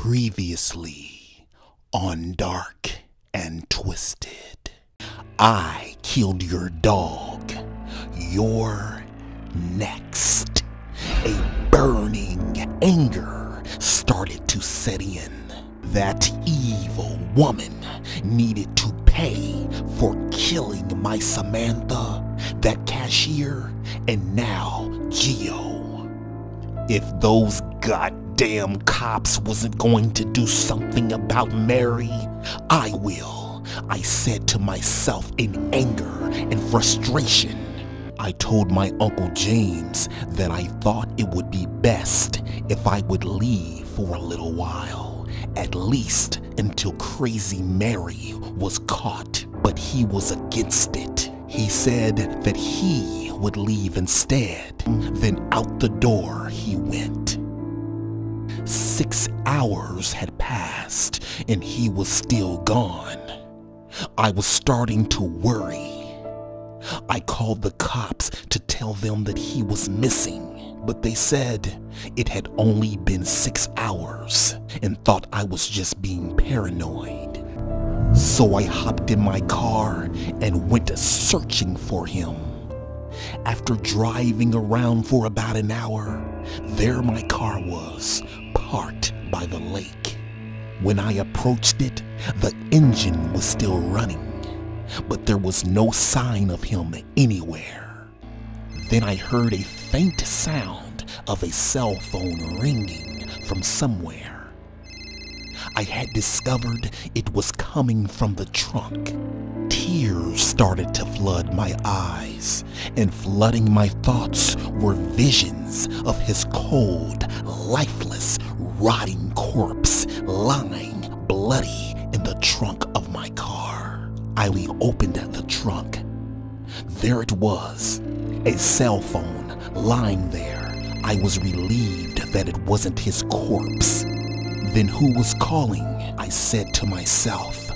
Previously on Dark and Twisted. I killed your dog. You're next. A burning anger started to set in. That evil woman needed to pay for killing my Samantha, that cashier, and now Gio. If those goddamn cops wasn't going to do something about Mary, I will, I said to myself in anger and frustration. I told my Uncle James that I thought it would be best if I would leave for a little while, at least until Crazy Mary was caught, but he was against it. He said that he would leave instead. Then out the door he went. 6 hours had passed and he was still gone. I was starting to worry. I called the cops to tell them that he was missing, but they said it had only been 6 hours and thought I was just being paranoid. So I hopped in my car and went searching for him. After driving around for about an hour, there my car was, parked by the lake. When I approached it, the engine was still running, but there was no sign of him anywhere. Then I heard a faint sound of a cell phone ringing from somewhere. I had discovered it was coming from the trunk. Tears started to flood my eyes, and flooding my thoughts were visions of his cold, lifeless, rotting corpse lying bloody in the trunk of my car. I opened the trunk. There it was, a cell phone lying there. I was relieved that it wasn't his corpse. Then who was calling? I said to myself.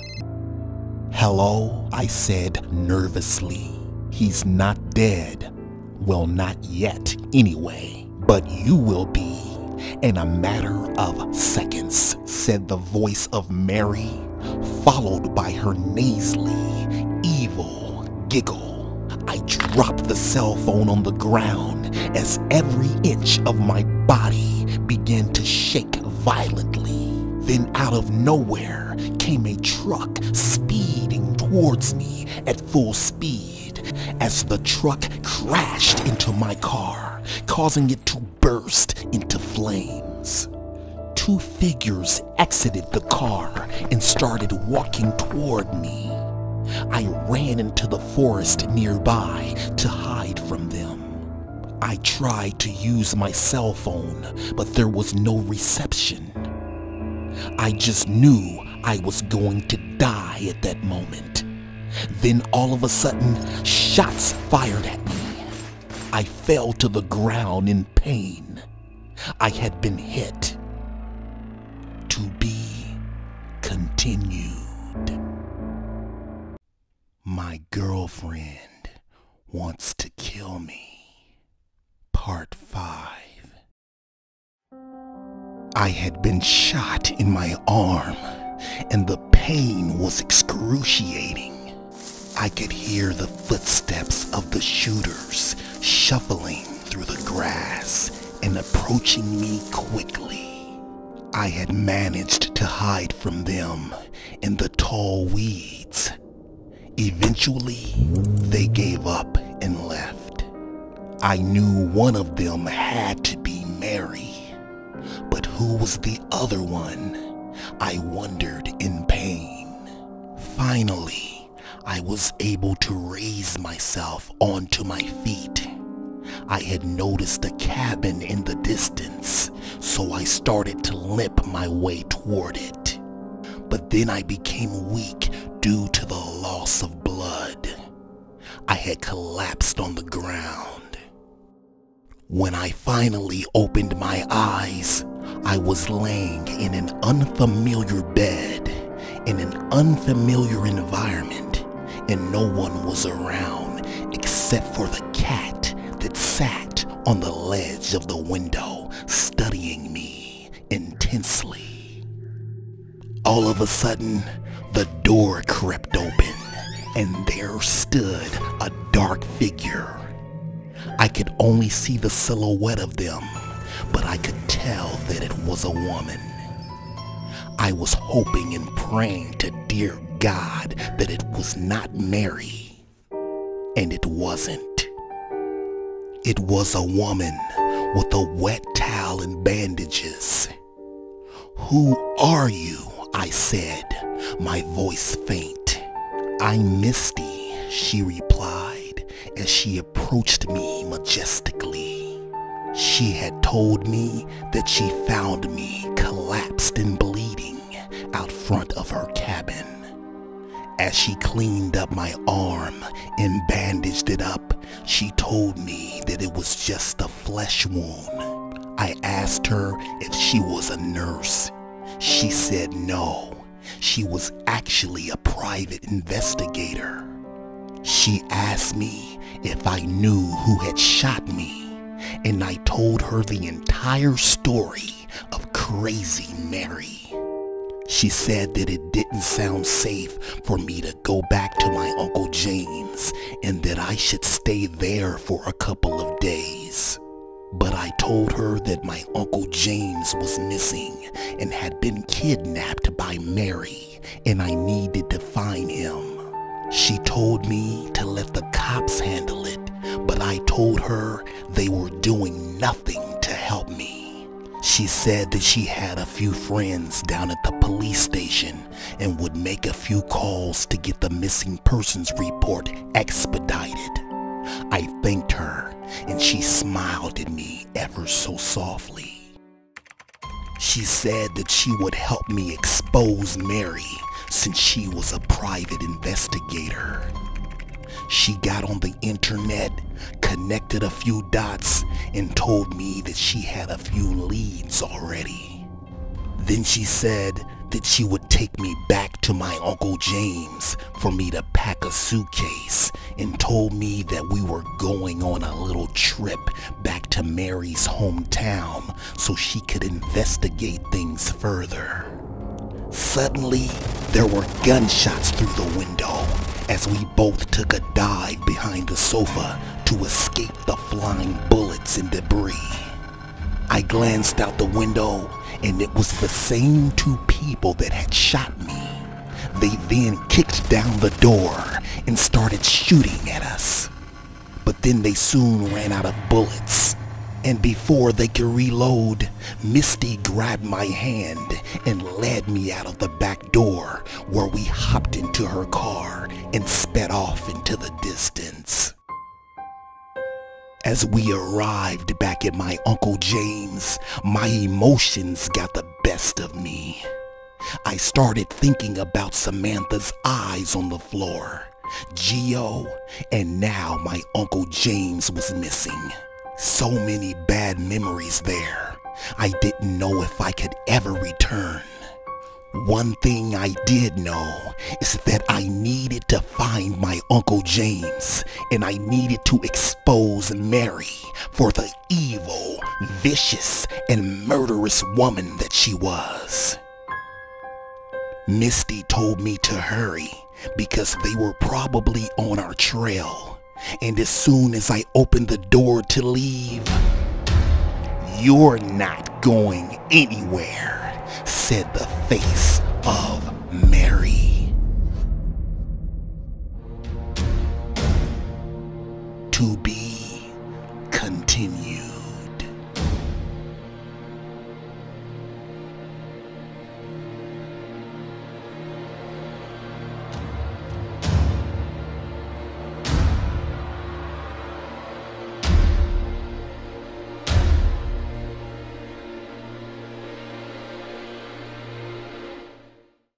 Hello, I said nervously. He's not dead. Well, not yet anyway, but you will be in a matter of seconds, said the voice of Mary, followed by her nasally, evil giggle. I dropped the cell phone on the ground as every inch of my body began to shake violently. Then out of nowhere came a truck speeding towards me at full speed as the truck crashed into my car, causing it to burst into flames. Two figures exited the car and started walking toward me. I ran into the forest nearby to hide from them. I tried to use my cell phone, but there was no reception. I just knew I was going to die at that moment. Then all of a sudden, shots fired at me. I fell to the ground in pain. I had been hit. To be continued. My girlfriend wants to kill me. Part 5. I had been shot in my arm, and the pain was excruciating. I could hear the footsteps of the shooters shuffling through the grass and approaching me quickly. I had managed to hide from them in the tall weeds. Eventually, they gave up and left. I knew one of them had to be Mary, but who was the other one? I wondered in pain. Finally, I was able to raise myself onto my feet. I had noticed a cabin in the distance, so I started to limp my way toward it. But then I became weak due to the loss of blood. I had collapsed on the ground. When I finally opened my eyes, I was laying in an unfamiliar bed, in an unfamiliar environment, and no one was around except for the cat that sat on the ledge of the window, studying me intensely. All of a sudden, the door crept open, and there stood a dark figure. I could only see the silhouette of them, but I could tell that it was a woman. I was hoping and praying to dear God that it was not Mary, and it wasn't. It was a woman with a wet towel and bandages. "Who are you?" I said, my voice faint. "I'm Misty," she replied as she approached me majestically. She had told me that she found me collapsed and bleeding out front of her cabin. As she cleaned up my arm and bandaged it up, she told me that it was just a flesh wound. I asked her if she was a nurse. She said no, she was actually a private investigator. She asked me if I knew who had shot me, and I told her the entire story of Crazy Mary. She said that it didn't sound safe for me to go back to my Uncle James and that I should stay there for a couple of days. But I told her that my Uncle James was missing and had been kidnapped by Mary, and I needed to find him. She told me to let the cops handle it, but I told her they were doing nothing to help me. She said that she had a few friends down at the police station and would make a few calls to get the missing persons report expedited. I thanked her, and she smiled at me ever so softly. She said that she would help me expose Mary since she was a private investigator. She got on the internet, connected a few dots, and told me that she had a few leads already. Then she said that she would take me back to my Uncle James for me to pack a suitcase, and told me that we were going on a little trip back to Mary's hometown so she could investigate things further. Suddenly, there were gunshots through the window as we both took a dive behind the sofa to escape the flying bullets and debris. I glanced out the window, and it was the same two people that had shot me. They then kicked down the door and started shooting at us. But then they soon ran out of bullets, and before they could reload, Misty grabbed my hand and led me out of the back door, where we hopped into her car and sped off into the distance. As we arrived back at my Uncle James, my emotions got the best of me. I started thinking about Samantha's eyes on the floor, Gio, and now my Uncle James was missing. So many bad memories there. I didn't know if I could ever return. One thing I did know is that I needed to find my Uncle James, and I needed to expose Mary for the evil, vicious, and murderous woman that she was. Misty told me to hurry because they were probably on our trail, and as soon as I opened the door to leave, "You're not going anywhere," said the face of Mary. To be continued.